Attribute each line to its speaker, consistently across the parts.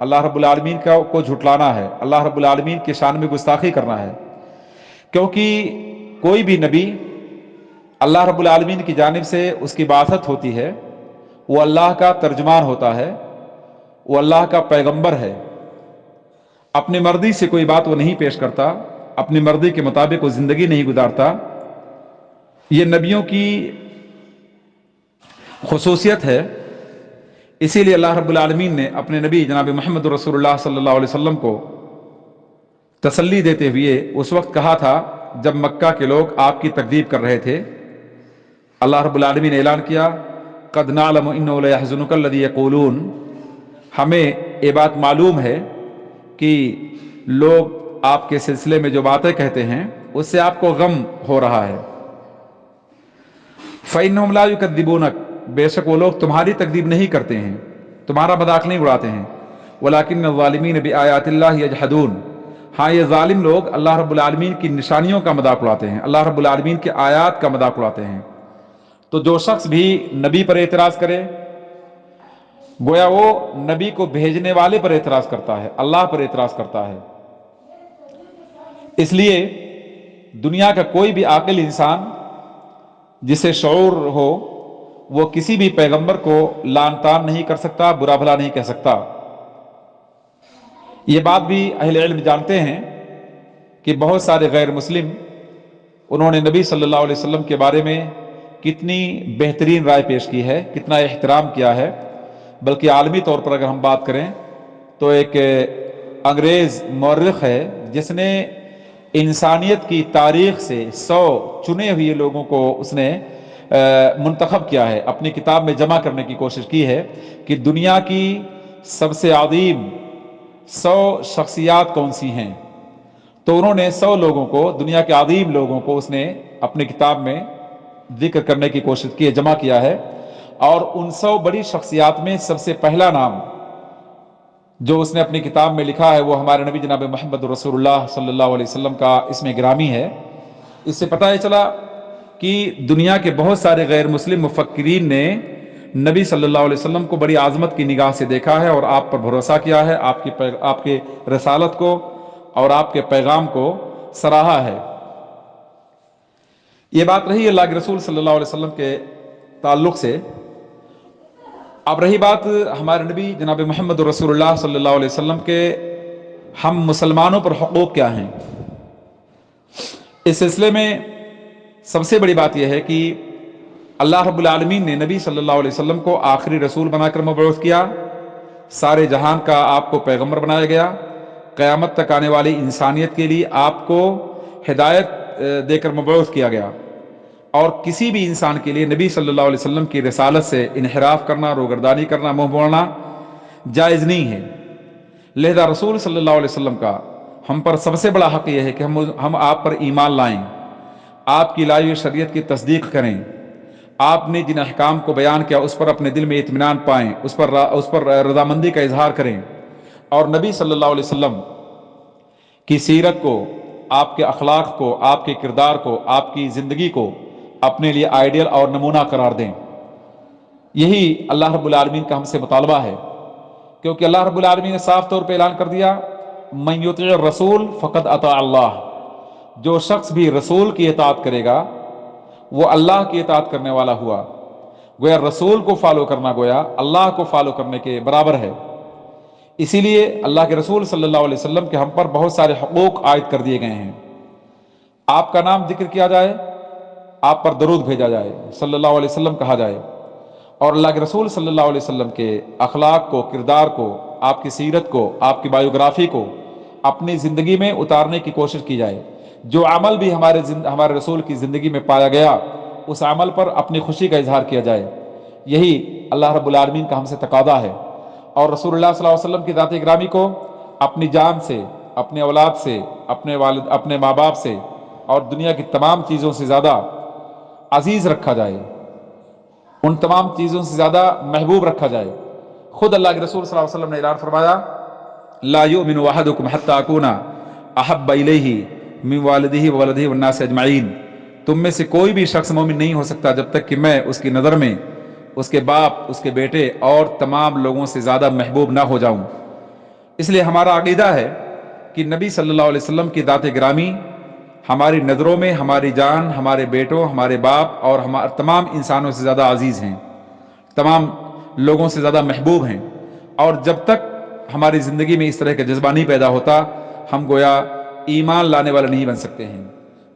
Speaker 1: اللہ رب العالمین کو جھٹلانا ہے، اللہ رب العالمین کے شان میں گستاخی کرنا ہے، کیونکہ کوئی بھی نبی اللہ رب العالمین کی جانب سے اس کی بعثت ہوتی ہے، وہ اللہ کا ترجمان ہوتا ہے، وہ اللہ کا پیغمبر ہے، اپنی مرضی سے کوئی بات وہ نہیں پیش کرتا، اپنی مرضی کے مطابق وہ زندگی نہیں گزارتا۔ یہ نبیوں کی خصوصیت ہے، اسی لیے اللہ رب العالمین نے اپنے نبی جناب محمد رسول اللہ صلی اللہ علیہ وسلم کو تسلی دیتے ہوئے اس وقت کہا تھا جب مکہ کے لوگ آپ کی تکذیب کر رہے تھے، اللہ رب العالمین نے اعلان کیا قد نعلم انه ليحزنك الذي يقولون، ہمیں یہ بات معلوم ہے کہ لوگ آپ کے سلسلے میں جو باتیں کہتے ہیں اس سے آپ کو غم ہو رہا ہے۔ فإنهم لا يكذبونك، بے شک وہ لوگ تمہاری تکذیب نہیں کرتے ہیں، تمہارا مذاق نہیں اڑاتے ہیں، ولكن الظالمین بآیات اللہ یجحدون، ہاں یہ ظالم لوگ اللہ رب العالمین کی نشانیوں کا مذاق اڑاتے ہیں، اللہ رب العالمین کی آیات کا مذاق اڑاتے ہیں۔ تو جو شخص بھی نبی پر اعتراض کرے گویا وہ نبی کو بھیجنے والے پر اعتراض کرتا ہے، اللہ پر اعتراض کرتا ہے۔ اس لیے دنیا کا کوئی بھی عاقل انسان جسے شعور ہو وہ کسی بھی پیغمبر کو لعن طعن نہیں کر سکتا، برا بھلا نہیں کہہ سکتا۔ یہ بات بھی اہل علم جانتے ہیں کہ بہت سارے غیر مسلم انہوں نے نبی صلی اللہ علیہ وسلم کے بارے میں کتنی بہترین رائے پیش کی ہے، کتنا احترام کیا ہے، بلکہ عالمی طور پر اگر ہم بات کریں تو ایک انگریز مورخ ہے جس نے انسانیت کی تاریخ سے 100 چنے ہوئے لوگوں کو اس نے منتخب کیا ہے، اپنی کتاب میں جمع کرنے کی کوشش کی ہے کہ دنیا کی سب سے عظیم 100 شخصیات کون سی ہیں۔ تو انہوں نے 100 لوگوں کو، دنیا کے عظیم لوگوں کو اس نے اپنی کتاب میں ذکر کرنے کی کوشش کی ہے، جمع کیا ہے، اور ان 100 بڑی شخصیات میں سب سے پہلا نام جو اس نے اپنی کتاب میں لکھا ہے وہ ہمارے نبی جناب محمد رسول اللہ صلی اللہ علیہ وسلم کا اسم گرامی ہے۔ اس سے پتہ یہ چلا کہ دنیا کے بہت سارے غیر مسلم مفکرین نے نبی صلی اللہ علیہ وسلم کو بڑی عظمت کی نگاہ سے دیکھا ہے اور آپ پر بھروسہ کیا ہے، آپ کے رسالت کو اور آپ کے پیغام کو سراہا ہے۔ یہ بات رہی اللہ کے رسول صلی اللہ علیہ وسلم کے تعلق سے۔ اب رہی بات ہمارے نبی جناب محمد رسول اللہ صلی اللہ علیہ وسلم کے ہم مسلمانوں پر حقوق کیا ہیں۔ اس سلسلے میں سب سے بڑی بات یہ ہے کہ اللہ رب العالمین نے نبی صلی اللہ علیہ وسلم کو آخری رسول بنا کر مبعوث کیا، سارے جہان کا آپ کو پیغمبر بنایا گیا، قیامت تک آنے والی انسانیت کے لیے آپ کو ہدایت دے کر مبعوث کیا گیا، اور کسی بھی انسان کے لیے نبی صلی اللہ علیہ وسلم کی رسالت سے انحراف کرنا، روگردانی کرنا، منہ موڑنا جائز نہیں ہے۔ لہذا رسول صلی اللہ علیہ وسلم کا ہم پر سب سے بڑا حق یہ ہے کہ ہم آپ پر ایمان لائیں، آپ کی لائی ہوئی شریعت کی تصدیق کریں، آپ نے جن احکام کو بیان کیا اس پر اپنے دل میں اطمینان پائیں، اس پر رضامندی کا اظہار کریں، اور نبی صلی اللہ علیہ وسلم کی سیرت کو، آپ کے اخلاق کو، آپ کے کردار کو، آپ کی زندگی کو اپنے لیے آئیڈیل اور نمونہ قرار دیں۔ یہی اللہ رب العالمین کا ہم سے مطالبہ ہے، کیونکہ اللہ رب العالمین نے صاف طور پہ اعلان کر دیا من یطیع الرسول فقد اطاع اللہ، جو شخص بھی رسول کی اطاعت کرے گا وہ اللہ کی اطاعت کرنے والا ہوا۔ گویا رسول کو فالو کرنا گویا اللہ کو فالو کرنے کے برابر ہے۔ اسی لیے اللہ کے رسول صلی اللہ علیہ وسلم کے ہم پر بہت سارے حقوق عائد کر دیے گئے ہیں۔ آپ کا نام ذکر کیا جائے، آپ پر درود بھیجا جائے، صلی اللہ علیہ وسلم کہا جائے، اور اللہ کے رسول صلی اللہ علیہ وسلم کے اخلاق کو، کردار کو، آپ کی سیرت کو، آپ کی بایوگرافی کو اپنی زندگی میں اتارنے کی کوشش کی جائے۔ جو عمل بھی ہمارے رسول کی زندگی میں پایا گیا اس عمل پر اپنی خوشی کا اظہار کیا جائے، یہی اللہ رب العالمین کا ہم سے تقاضا ہے۔ اور رسول اللہ صلی اللہ علیہ وسلم کی ذات گرامی کو اپنی جان سے، اپنے اولاد سے، اپنے ماں باپ سے اور دنیا کی تمام چیزوں سے زیادہ عزیز رکھا جائے، ان تمام چیزوں سے زیادہ محبوب رکھا جائے۔ خود اللہ کے رسول صلی اللہ علیہ وسلم نے اعلان فرمایا لا یؤمن احدکم حتی اکون احب الیہ من والدہ وولدہ والناس اجمعین، تم میں سے کوئی بھی شخص مومن نہیں ہو سکتا جب تک کہ میں اس کی نظر میں اس کے باپ، اس کے بیٹے اور تمام لوگوں سے زیادہ محبوب نہ ہو جاؤں۔ اس لیے ہمارا عقیدہ ہے کہ نبی صلی اللہ علیہ وسلم کی ذات گرامی ہماری نظروں میں ہماری جان، ہمارے بیٹوں، ہمارے باپ اور ہمارے تمام انسانوں سے زیادہ عزیز ہیں، تمام لوگوں سے زیادہ محبوب ہیں، اور جب تک ہماری زندگی میں اس طرح کا جذبہ نہیں پیدا ہوتا ہم گویا ایمان لانے والے نہیں بن سکتے ہیں۔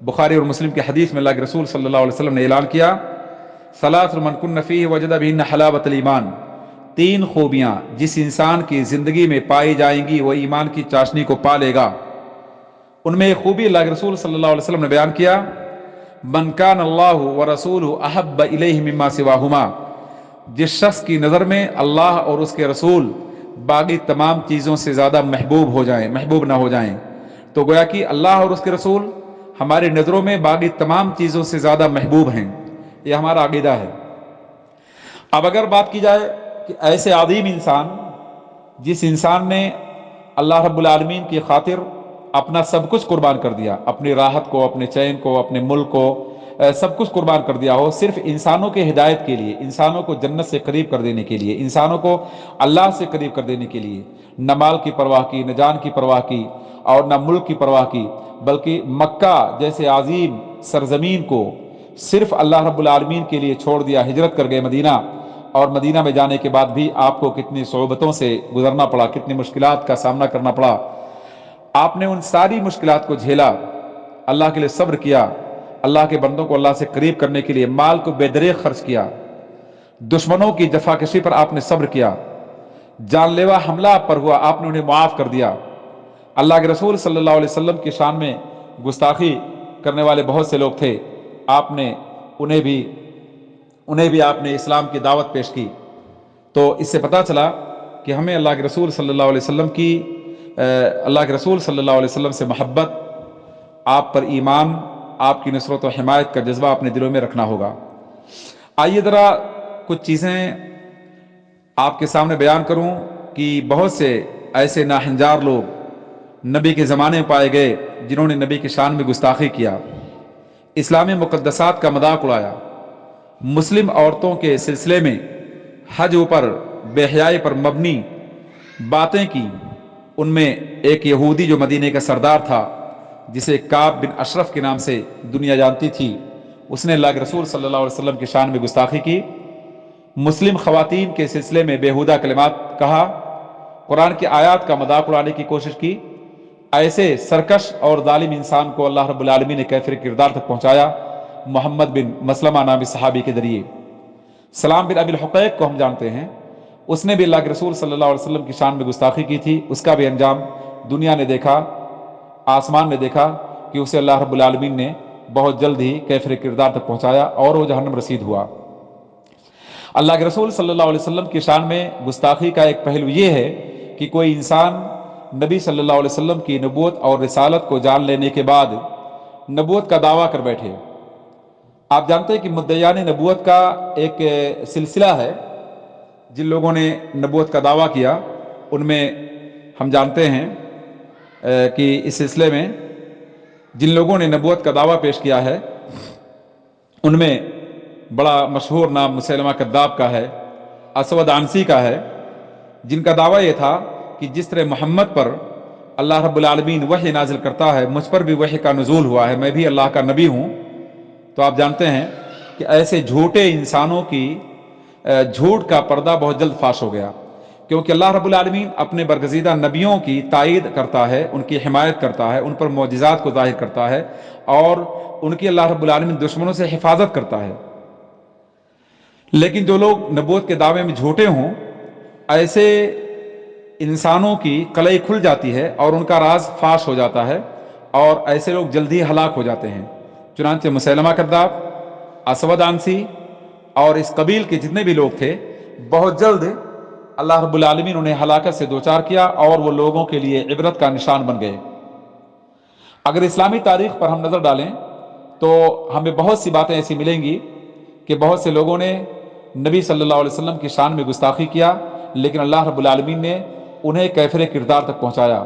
Speaker 1: بخاری اور مسلم کی حدیث میں اللہ کے رسول صلی اللہ علیہ وسلم نے اعلان کیا، ثلاث من کن فیہ وجد بہن حلاوۃ الایمان، تین خوبیاں جس انسان کی زندگی میں پائی جائیں گی وہ ایمان کی چاشنی کو پا لے گا۔ ان میں ایک خوبی اللہ کے رسول صلی اللہ علیہ وسلم نے بیان کیا، من کان اللہ ورسولہ احب الیہ مما سواہما، جس شخص کی نظر میں اللہ اور اس کے رسول باقی تمام چیزوں سے زیادہ محبوب نہ ہو جائیں، تو گویا کہ اللہ اور اس کے رسول ہماری نظروں میں باقی تمام چیزوں سے زیادہ محبوب ہیں۔ یہ ہمارا عقیدہ ہے۔ اب اگر بات کی جائے کہ ایسے عظیم انسان، جس انسان نے اللہ رب العالمین کی خاطر اپنا سب کچھ قربان کر دیا، اپنی راحت کو، اپنے چین کو، اپنے ملک کو، سب کچھ قربان کر دیا ہو صرف انسانوں کے ہدایت کے لیے، انسانوں کو جنت سے قریب کر دینے کے لیے، انسانوں کو اللہ سے قریب کر دینے کے لیے، نہ مال کی پرواہ کی، نہ جان کی پرواہ کی اور نہ ملک کی پرواہ کی، بلکہ مکہ جیسے عظیم سرزمین کو صرف اللہ رب العالمین کے لیے چھوڑ دیا، ہجرت کر گئے مدینہ، اور مدینہ میں جانے کے بعد بھی آپ کو کتنی صعوبتوں سے گزرنا پڑا، کتنی مشکلات کا سامنا کرنا پڑا، آپ نے ان ساری مشکلات کو جھیلا، اللہ کے لیے صبر کیا، اللہ کے بندوں کو اللہ سے قریب کرنے کے لیے مال کو بے دریغ خرچ کیا، دشمنوں کی جفاکشی پر آپ نے صبر کیا، جان لیوا حملہ آپ پر ہوا، آپ نے انہیں معاف کر دیا۔ اللہ کے رسول صلی اللہ علیہ وسلم کی شان میں گستاخی کرنے والے بہت سے لوگ تھے، آپ نے انہیں بھی آپ نے اسلام کی دعوت پیش کی۔ تو اس سے پتہ چلا کہ ہمیں اللہ کے رسول صلی اللہ علیہ وسلم سے محبت، آپ پر ایمان، آپ کی نصرت و حمایت کا جذبہ اپنے دلوں میں رکھنا ہوگا۔ آئیے ذرا کچھ چیزیں آپ کے سامنے بیان کروں کہ بہت سے ایسے ناہنجار لوگ نبی کے زمانے میں پائے گئے جنہوں نے نبی کی شان میں گستاخی کیا، اسلامی مقدسات کا مذاق اڑایا، مسلم عورتوں کے سلسلے میں حج پر بے حیائی پر مبنی باتیں کی۔ ان میں ایک یہودی جو مدینے کا سردار تھا، جسے کعب بن اشرف کے نام سے دنیا جانتی تھی، اس نے اللہ کے رسول صلی اللہ علیہ وسلم کی شان میں گستاخی کی، مسلم خواتین کے سلسلے میں بیہودہ کلمات کہا، قرآن کی آیات کا مذاق اڑانے کی کوشش کی۔ ایسے سرکش اور ظالم انسان کو اللہ رب العالمین نے کیفر کردار تک پہنچایا محمد بن مسلمہ نامی صحابی کے ذریعے۔ سلام بن ابی الحقیق کو ہم جانتے ہیں، اس نے بھی اللہ کے رسول صلی اللہ علیہ وسلم کی شان میں گستاخی کی تھی، اس کا بھی انجام دنیا نے دیکھا، آسمان نے دیکھا کہ اسے اللہ رب العالمین نے بہت جلد ہی کیفر کردار تک پہنچایا اور وہ جہنم رسید ہوا۔ اللہ کے رسول صلی اللہ علیہ وسلم کی شان میں گستاخی کا ایک پہلو یہ ہے کہ کوئی انسان نبی صلی اللہ علیہ وسلم کی نبوت اور رسالت کو جان لینے کے بعد نبوت کا دعویٰ کر بیٹھے۔ آپ جانتے ہیں کہ مدعیان نبوت کا ایک سلسلہ ہے، جن لوگوں نے نبوت کا دعویٰ کیا ان میں ہم جانتے ہیں کہ اس سلسلے میں جن لوگوں نے نبوت کا دعویٰ پیش کیا ہے ان میں بڑا مشہور نام مسیلمہ کذاب کا ہے، اسود عنسی کا ہے، جن کا دعویٰ یہ تھا کہ جس طرح محمد پر اللہ رب العالمین وحی نازل کرتا ہے، مجھ پر بھی وحی کا نزول ہوا ہے، میں بھی اللہ کا نبی ہوں۔ تو آپ جانتے ہیں کہ ایسے جھوٹے انسانوں کی جھوٹ کا پردہ بہت جلد فاش ہو گیا، کیونکہ اللہ رب العالمین اپنے برگزیدہ نبیوں کی تائید کرتا ہے، ان کی حمایت کرتا ہے، ان پر معجزات کو ظاہر کرتا ہے اور ان کی اللہ رب العالمین دشمنوں سے حفاظت کرتا ہے۔ لیکن جو لوگ نبوت کے دعوے میں جھوٹے ہوں، ایسے انسانوں کی قلعی کھل جاتی ہے اور ان کا راز فاش ہو جاتا ہے اور ایسے لوگ جلدی ہلاک ہو جاتے ہیں۔ چنانچہ مسیلمہ کذاب، اسود عنسی اور اس قبیل کے جتنے بھی لوگ تھے، بہت جلد اللہ رب العالمین انہیں ہلاکت سے دوچار کیا اور وہ لوگوں کے لیے عبرت کا نشان بن گئے۔ اگر اسلامی تاریخ پر ہم نظر ڈالیں تو ہمیں بہت سی باتیں ایسی ملیں گی کہ بہت سے لوگوں نے نبی صلی اللہ علیہ وسلم کی شان میں گستاخی کیا، لیکن اللہ رب العالمین نے انہیں کیفر کردار تک پہنچایا۔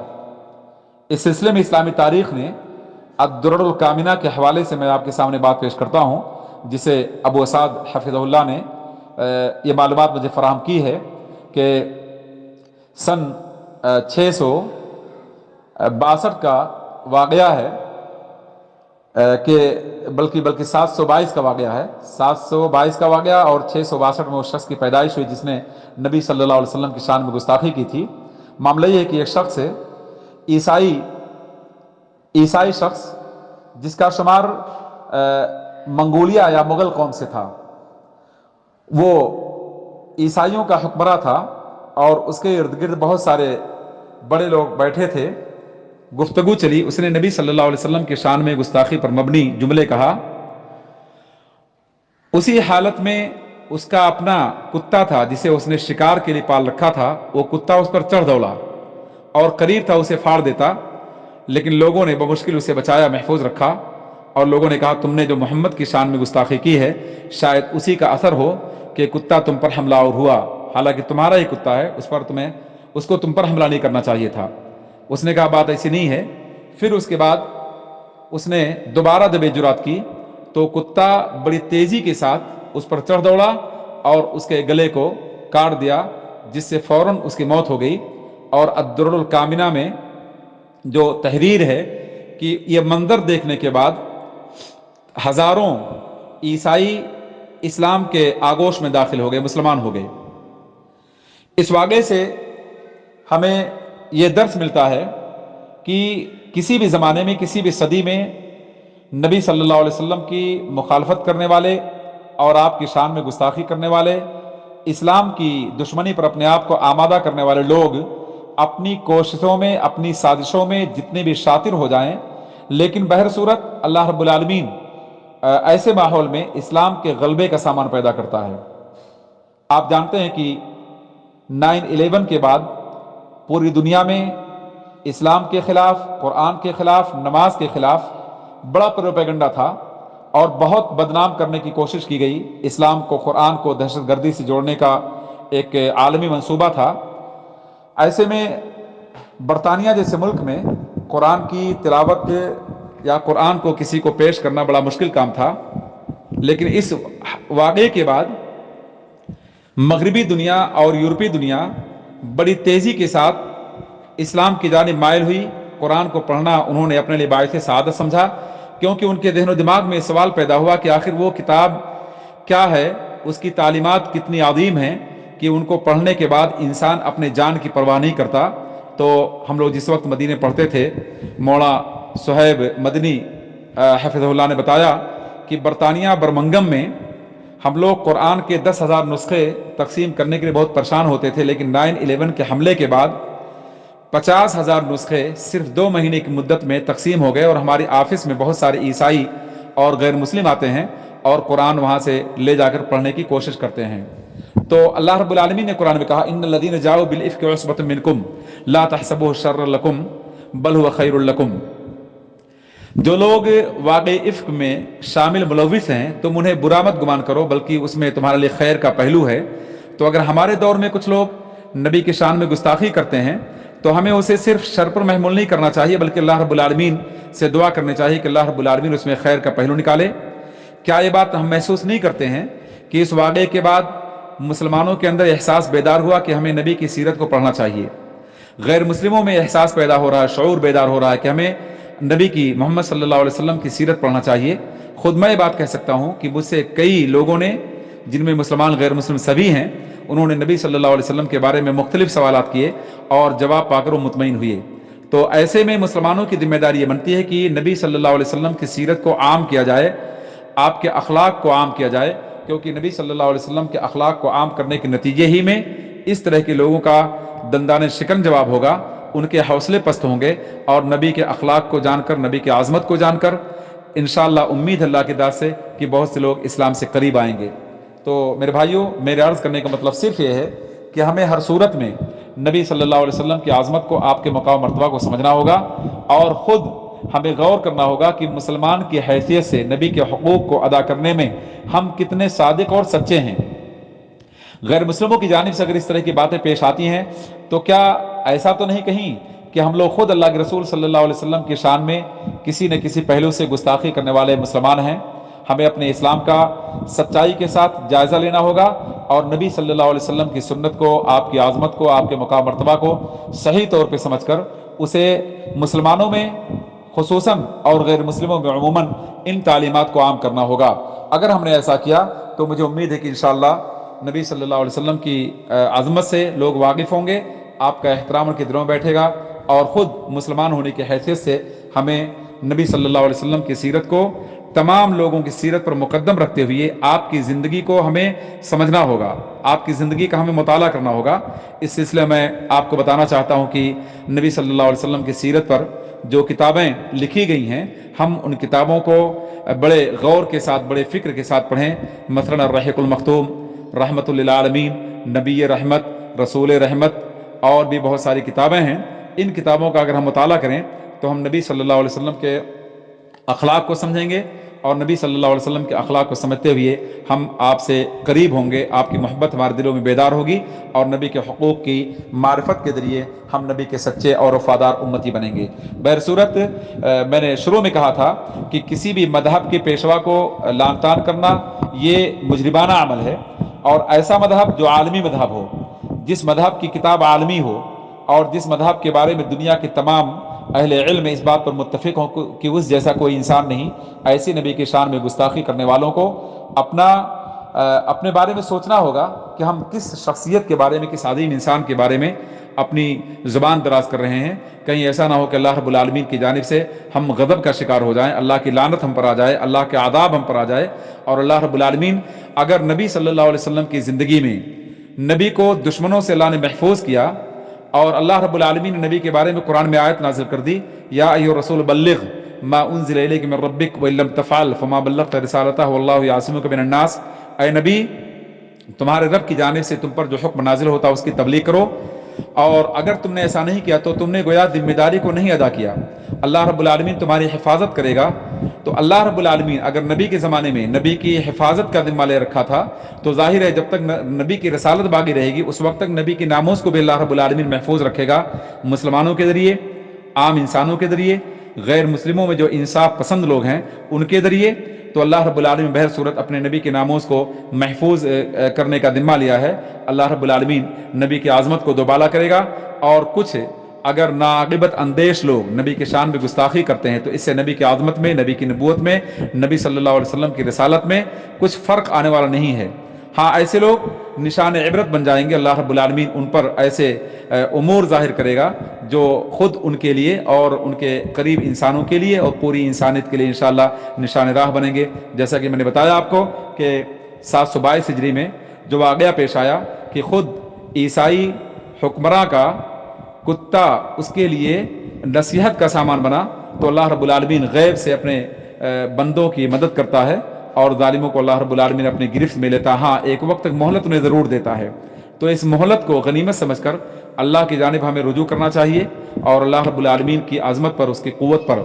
Speaker 1: اس سلسلے میں اسلامی تاریخ نے الدرر الکامنہ کے حوالے سے میں آپ کے سامنے بات پیش کرتا ہوں، جسے ابو اسعد حفظہ اللہ نے یہ معلومات مجھے فراہم کی ہے کہ سن 662 کا واقعہ ہے کہ بلکہ 722 کا واقعہ ہے، 722 کا واقعہ، اور 662 میں اس شخص کی پیدائش ہوئی جس نے نبی صلی اللہ علیہ وسلم کی شان میں گستاخی کی تھی۔ معاملہ یہ ہے کہ ایک شخص ہے، عیسائی شخص، جس کا شمار منگولیا یا مغل قوم سے تھا، وہ عیسائیوں کا حکمراں تھا اور اس کے ارد گرد بہت سارے بڑے لوگ بیٹھے تھے۔ گفتگو چلی، اس نے نبی صلی اللہ علیہ وسلم کی شان میں گستاخی پر مبنی جملے کہا۔ اسی حالت میں اس کا اپنا کتا تھا جسے اس نے شکار کے لیے پال رکھا تھا، وہ کتا اس پر چڑھ دوڑا اور قریب تھا اسے پھاڑ دیتا، لیکن لوگوں نے بمشکل اسے بچایا، محفوظ رکھا، اور لوگوں نے کہا تم نے جو محمد کی شان میں گستاخی کی ہے شاید اسی کا اثر ہو کہ کتا تم پر حملہ آور ہوا، حالانکہ تمہارا ہی کتا ہے، اس کو تم پر حملہ نہیں کرنا چاہیے تھا۔ اس نے کہا بات ایسی نہیں ہے۔ پھر اس کے بعد اس نے دوبارہ جب یہ جرات کی تو کتا بڑی تیزی کے ساتھ اس پر چڑھ دوڑا اور اس کے گلے کو کاٹ دیا، جس سے فوراً اس کی موت ہو گئی۔ اور الدرر الکامنہ میں جو تحریر ہے کہ یہ منظر دیکھنے کے بعد ہزاروں عیسائی اسلام کے آغوش میں داخل ہو گئے، مسلمان ہو گئے۔ اس واقعے سے ہمیں یہ درس ملتا ہے کہ کسی بھی زمانے میں، کسی بھی صدی میں نبی صلی اللہ علیہ وسلم کی مخالفت کرنے والے اور آپ کی شان میں گستاخی کرنے والے، اسلام کی دشمنی پر اپنے آپ کو آمادہ کرنے والے لوگ اپنی کوششوں میں، اپنی سازشوں میں جتنے بھی شاطر ہو جائیں، لیکن بہر صورت اللہ رب العالمین ایسے ماحول میں اسلام کے غلبے کا سامان پیدا کرتا ہے۔ آپ جانتے ہیں کہ 9/11 کے بعد پوری دنیا میں اسلام کے خلاف، قرآن کے خلاف، نماز کے خلاف بڑا پروپیگنڈا تھا اور بہت بدنام کرنے کی کوشش کی گئی۔ اسلام کو، قرآن کو دہشت گردی سے جوڑنے کا ایک عالمی منصوبہ تھا۔ ایسے میں برطانیہ جیسے ملک میں قرآن کی تلاوت یا قرآن کو کسی کو پیش کرنا بڑا مشکل کام تھا، لیکن اس واقعے کے بعد مغربی دنیا اور یورپی دنیا بڑی تیزی کے ساتھ اسلام کی جانب مائل ہوئی۔ قرآن کو پڑھنا انہوں نے اپنے لیے باعث سعادت سمجھا، کیونکہ ان کے ذہن و دماغ میں سوال پیدا ہوا کہ آخر وہ کتاب کیا ہے، اس کی تعلیمات کتنی عظیم ہیں کہ ان کو پڑھنے کے بعد انسان اپنے جان کی پرواہ نہیں کرتا۔ تو ہم لوگ جس وقت مدینے پڑھتے تھے، مولانا صہیب مدنی حفظہ اللہ نے بتایا کہ برطانیہ برمنگم میں ہم لوگ قرآن کے 10,000 نسخے تقسیم کرنے کے لیے بہت پریشان ہوتے تھے، لیکن 9/11 کے حملے کے بعد 50,000 نسخے صرف 2 مہینے کی مدت میں تقسیم ہو گئے، اور ہماری آفس میں بہت سارے عیسائی اور غیر مسلم آتے ہیں اور قرآن وہاں سے لے جا کر پڑھنے کی کوشش کرتے ہیں۔ تو اللہ رب العالمین نے قرآن میں کہا ان الذین جاؤوا بالافک عصبۃ منکم لا تحسبوه شرا لکم بل هو خیر لکم۔ جو لوگ واقع افک میں شامل ملوث ہیں تم انہیں برا مت گمان کرو، بلکہ اس میں تمہارے لیے خیر کا پہلو ہے۔ تو اگر ہمارے دور میں کچھ لوگ نبی کی شان میں گستاخی کرتے ہیں تو ہمیں اسے صرف شر پر محمول نہیں کرنا چاہیے، بلکہ اللہ رب العالمین سے دعا کرنی چاہیے کہ اللہ رب العالمین اس میں خیر کا پہلو نکالے۔ کیا یہ بات ہم محسوس نہیں کرتے ہیں کہ اس واقعے کے بعد مسلمانوں کے اندر احساس بیدار ہوا کہ ہمیں نبی کی سیرت کو پڑھنا چاہیے؟ غیر مسلموں میں احساس پیدا ہو رہا ہے، شعور بیدار ہو رہا ہے کہ ہمیں نبی کی، محمد صلی اللہ علیہ وسلم کی سیرت پڑھنا چاہیے۔ خود میں یہ بات کہہ سکتا ہوں کہ مجھ سے کئی لوگوں نے، جن میں مسلمان غیر مسلم سبھی ہیں، انہوں نے نبی صلی اللہ علیہ وسلم کے بارے میں مختلف سوالات کیے اور جواب پا کر وہ مطمئن ہوئے۔ تو ایسے میں مسلمانوں کی ذمہ داری یہ بنتی ہے کہ نبی صلی اللہ علیہ وسلم کی سیرت کو عام کیا جائے، آپ کے اخلاق کو عام کیا جائے، کیونکہ نبی صلی اللہ علیہ وسلم کے اخلاق کو عام کرنے کے نتیجے ہی میں اس طرح کے لوگوں کا دندان شکن جواب ہوگا، ان کے حوصلے پست ہوں گے، اور نبی کے اخلاق کو جان کر، نبی کی عظمت کو جان کر انشاءاللہ امید اللہ کی ذات سے کہ بہت سے لوگ اسلام سے قریب آئیں گے۔ تو میرے بھائیوں، میرے عرض کرنے کا مطلب صرف یہ ہے کہ ہمیں ہر صورت میں نبی صلی اللہ علیہ وسلم کی عظمت کو، آپ کے مقام مرتبہ کو سمجھنا ہوگا، اور خود ہمیں غور کرنا ہوگا کہ مسلمان کی حیثیت سے نبی کے حقوق کو ادا کرنے میں ہم کتنے صادق اور سچے ہیں۔ غیر مسلموں کی جانب سے اگر اس طرح کی باتیں پیش آتی ہیں تو کیا ایسا تو نہیں کہیں کہ ہم لوگ خود اللہ کے رسول صلی اللہ علیہ وسلم کی شان میں کسی نہ کسی پہلو سے گستاخی کرنے والے مسلمان ہیں؟ ہمیں اپنے اسلام کا سچائی کے ساتھ جائزہ لینا ہوگا اور نبی صلی اللہ علیہ وسلم کی سنت کو، آپ کی عظمت کو، آپ کے مقام مرتبہ کو صحیح طور پہ سمجھ کر اسے مسلمانوں میں خصوصاً اور غیر مسلموں میں عموماً ان تعلیمات کو عام کرنا ہوگا۔ اگر ہم نے ایسا کیا تو مجھے امید ہے کہ انشاءاللہ نبی صلی اللہ علیہ وسلم کی عظمت سے لوگ واقف ہوں گے، آپ کا احترام ان کے دلوں میں بیٹھے گا، اور خود مسلمان ہونے کی حیثیت سے ہمیں نبی صلی اللہ علیہ وسلم کی سیرت کو تمام لوگوں کی سیرت پر مقدم رکھتے ہوئے آپ کی زندگی کو ہمیں سمجھنا ہوگا، آپ کی زندگی کا ہمیں مطالعہ کرنا ہوگا۔ اس سلسلے میں آپ کو بتانا چاہتا ہوں کہ نبی صلی اللہ علیہ وسلم کی سیرت پر جو کتابیں لکھی گئی ہیں، ہم ان کتابوں کو بڑے غور کے ساتھ، بڑے فکر کے ساتھ پڑھیں۔ مثلا الرحیق المختوم، رحمت للعالمین، نبی رحمت، رسول رحمت، اور بھی بہت ساری کتابیں ہیں۔ ان کتابوں کا اگر ہم مطالعہ کریں تو ہم نبی صلی اللہ علیہ وسلم کے اخلاق کو سمجھیں گے، اور نبی صلی اللہ علیہ وسلم کے اخلاق کو سمجھتے ہوئے ہم آپ سے قریب ہوں گے، آپ کی محبت ہمارے دلوں میں بیدار ہوگی، اور نبی کے حقوق کی معرفت کے ذریعے ہم نبی کے سچے اور وفادار امتی بنیں گے۔ بہر صورت میں نے شروع میں کہا تھا کہ کسی بھی مذہب کے پیشوا کو لعن طعن کرنا یہ مجرمانہ عمل ہے، اور ایسا مذہب جو عالمی مذہب ہو، جس مذہب کی کتاب عالمی ہو، اور جس مذہب کے بارے میں دنیا کے تمام اہل علم اس بات پر متفق ہوں کہ اس جیسا کوئی انسان نہیں، ایسی نبی کی شان میں گستاخی کرنے والوں کو اپنے بارے میں سوچنا ہوگا کہ ہم کس شخصیت کے بارے میں، کس عظیم انسان کے بارے میں اپنی زبان دراز کر رہے ہیں۔ کہیں ایسا نہ ہو کہ اللہ رب العالمین کی جانب سے ہم غضب کا شکار ہو جائیں، اللہ کی لعنت ہم پر آ جائے، اللہ کے عذاب ہم پر آ جائے۔ اور اللہ رب العالمین اگر نبی صلی اللہ علیہ وسلم کی زندگی میں نبی کو دشمنوں سے اللہ نے محفوظ کیا، اور اللہ رب العالمین نے نبی کے بارے میں قرآن میں آیت نازل کر دی، یا ایھا الرسول بلغ ما انزل الیک من ربک وان لم تفعل فما بلغت رسالتہ واللہ یعصمک من الناس، اے نبی تمہارے رب کی جانب سے تم پر جو حکم نازل ہوتا ہے اس کی تبلیغ کرو، اور اگر تم نے ایسا نہیں کیا تو تم نے گویا ذمہ داری کو نہیں ادا کیا، اللہ رب العالمین تمہاری حفاظت کرے گا۔ تو اللہ رب العالمین اگر نبی کے زمانے میں نبی کی حفاظت کا ذمہ لے رکھا تھا تو ظاہر ہے جب تک نبی کی رسالت باقی رہے گی اس وقت تک نبی کی ناموس کو بھی اللہ رب العالمین محفوظ رکھے گا، مسلمانوں کے ذریعے، عام انسانوں کے ذریعے، غیر مسلموں میں جو انصاف پسند لوگ ہیں ان کے ذریعے۔ تو اللہ رب العالمین بہر صورت اپنے نبی کے ناموس کو محفوظ کرنے کا ذمہ لیا ہے۔ اللہ رب العالمین نبی کی عظمت کو دوبالا کرے گا، اور کچھ اگر ناعاقبت اندیش لوگ نبی کے شان میں گستاخی کرتے ہیں تو اس سے نبی کی عظمت میں، نبی کی نبوت میں، نبی صلی اللہ علیہ وسلم کی رسالت میں کچھ فرق آنے والا نہیں ہے۔ ہاں ایسے لوگ نشان عبرت بن جائیں گے، اللہ رب العالمین ان پر ایسے امور ظاہر کرے گا جو خود ان کے لیے اور ان کے قریب انسانوں کے لیے اور پوری انسانیت کے لیے انشاءاللہ نشان راہ بنیں گے۔ جیسا کہ میں نے بتایا آپ کو کہ 722 ہجری میں جو واقعہ پیش آیا کہ خود عیسائی حکمراں کا کتا اس کے لیے نصیحت کا سامان بنا، تو اللہ رب العالمین غیب سے اپنے بندوں کی مدد کرتا ہے، اور ظالموں کو اللہ رب العالمین اپنی گرفت میں لیتا ہے۔ ہاں ایک وقت تک مہلت انہیں ضرور دیتا ہے، تو اس مہلت کو غنیمت سمجھ کر اللہ کی جانب ہمیں رجوع کرنا چاہیے، اور اللہ رب العالمین کی عظمت پر، اس کی قوت پر،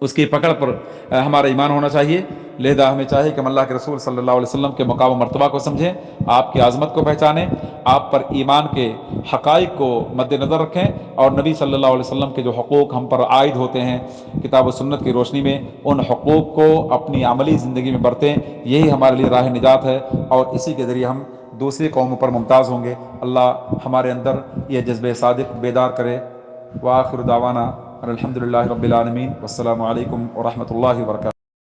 Speaker 1: اس کی پکڑ پر ہمارا ایمان ہونا چاہیے۔ لہذا ہمیں چاہیے کہ ہم اللہ کے رسول صلی اللہ علیہ وسلم کے مقام و مرتبہ کو سمجھیں، آپ کی عظمت کو پہچانیں، آپ پر ایمان کے حقائق کو مد نظر رکھیں، اور نبی صلی اللہ علیہ وسلم کے جو حقوق ہم پر عائد ہوتے ہیں کتاب و سنت کی روشنی میں، ان حقوق کو اپنی عملی زندگی میں برتیں۔ یہی ہمارے لیے راہ نجات ہے، اور اسی کے ذریعے ہم دوسری قوموں پر ممتاز ہوں گے۔ اللہ ہمارے اندر یہ جذبہ صادق بیدار کرے۔ وآخر دعوانا الحمدللہ رب العالمین، والسلام علیکم ورحمۃ اللہ وبرکاتہ۔